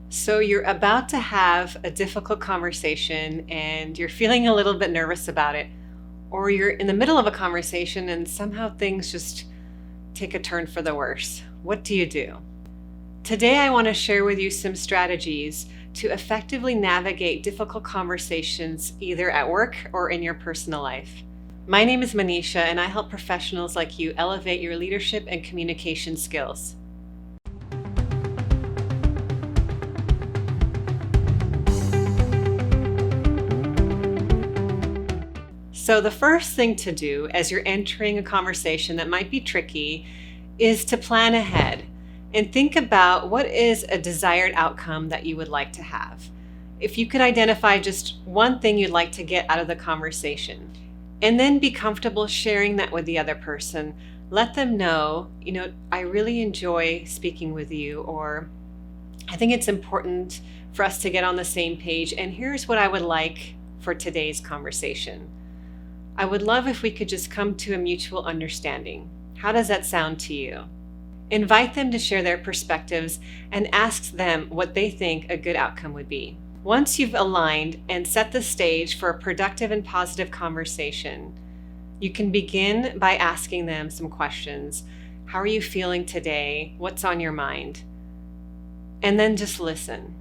So you're about to have a difficult conversation and you're feeling a little bit nervous about it, or you're in the middle of a conversation and somehow things just take a turn for the worse. What do you do? Today, I want to share with you some strategies to effectively navigate difficult conversations either at work or in your personal life. My name is Manisha, and I help professionals like you elevate your leadership and communication skills. So the first thing to do as you're entering a conversation that might be tricky is to plan ahead and think about what is a desired outcome that you would like to have. If you could identify just one thing you'd like to get out of the conversation, and then be comfortable sharing that with the other person. Let them know, I really enjoy speaking with you, or I think it's important for us to get on the same page, and here's what I would like for today's conversation. I would love if we could just come to a mutual understanding. How does that sound to you? Invite them to share their perspectives and ask them what they think a good outcome would be. Once you've aligned and set the stage for a productive and positive conversation, you can begin by asking them some questions. How are you feeling today? What's on your mind? And then just listen.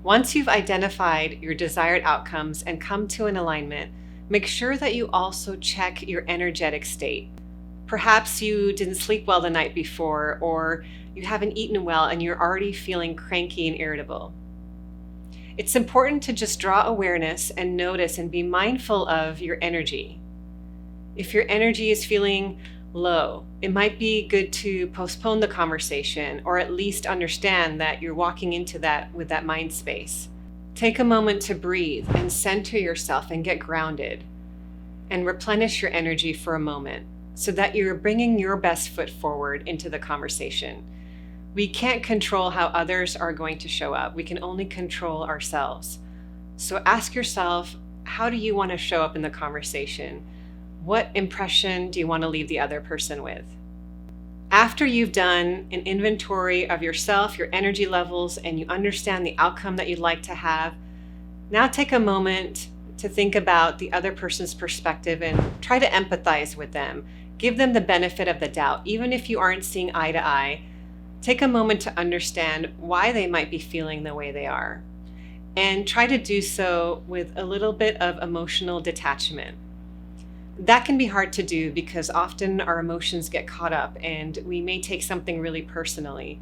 Once you've identified your desired outcomes and come to an alignment, make sure that you also check your energetic state. Perhaps you didn't sleep well the night before, or you haven't eaten well and you're already feeling cranky and irritable. It's important to just draw awareness and notice and be mindful of your energy. If your energy is feeling low, it might be good to postpone the conversation, or at least understand that you're walking into that with that mind space. Take a moment to breathe and center yourself and get grounded and replenish your energy for a moment so that you're bringing your best foot forward into the conversation. We can't control how others are going to show up. We can only control ourselves. So ask yourself, how do you want to show up in the conversation? What impression do you want to leave the other person with? After you've done an inventory of yourself, your energy levels, and you understand the outcome that you'd like to have, now take a moment to think about the other person's perspective and try to empathize with them. Give them the benefit of the doubt. Even if you aren't seeing eye to eye, take a moment to understand why they might be feeling the way they are. And try to do so with a little bit of emotional detachment. That can be hard to do because often our emotions get caught up and we may take something really personally.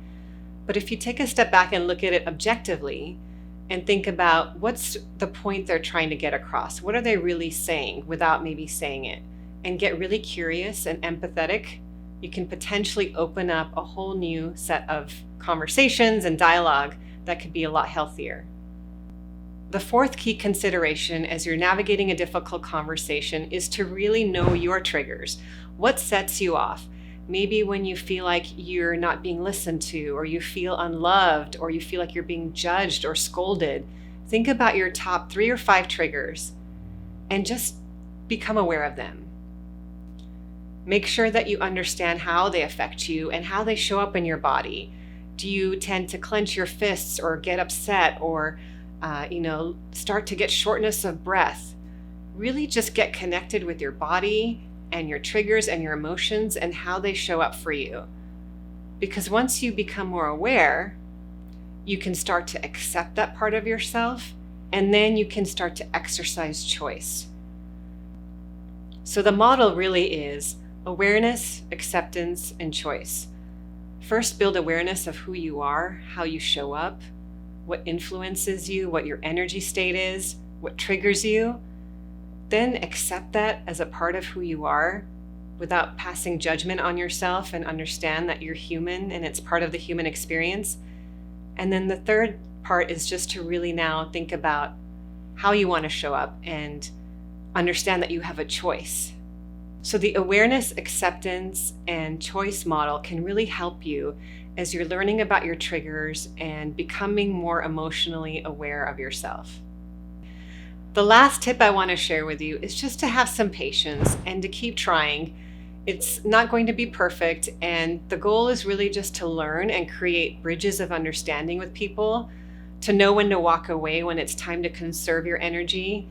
But if you take a step back and look at it objectively and think about what's the point they're trying to get across, what are they really saying without maybe saying it, and get really curious and empathetic, you can potentially open up a whole new set of conversations and dialogue that could be a lot healthier. The fourth key consideration as you're navigating a difficult conversation is to really know your triggers. What sets you off? Maybe when you feel like you're not being listened to, or you feel unloved, or you feel like you're being judged or scolded. Think about your top 3 or 5 triggers and just become aware of them. Make sure that you understand how they affect you and how they show up in your body. Do you tend to clench your fists or get upset or start to get shortness of breath? Really just get connected with your body and your triggers and your emotions and how they show up for you. Because once you become more aware, you can start to accept that part of yourself, and then you can start to exercise choice. So the model really is awareness, acceptance, and choice. First, build awareness of who you are, how you show up, what influences you, what your energy state is, what triggers you. Then accept that as a part of who you are without passing judgment on yourself, and understand that you're human and it's part of the human experience. And then the third part is just to really now think about how you want to show up and understand that you have a choice. So the awareness, acceptance, and choice model can really help you as you're learning about your triggers and becoming more emotionally aware of yourself. The last tip I want to share with you is just to have some patience and to keep trying. It's not going to be perfect, and the goal is really just to learn and create bridges of understanding with people, to know when to walk away when it's time to conserve your energy,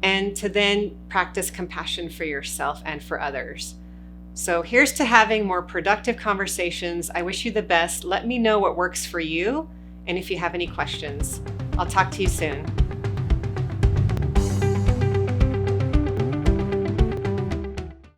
and to then practice compassion for yourself and for others. So here's to having more productive conversations. I wish you the best. Let me know what works for you, and if you have any questions. I'll talk to you soon.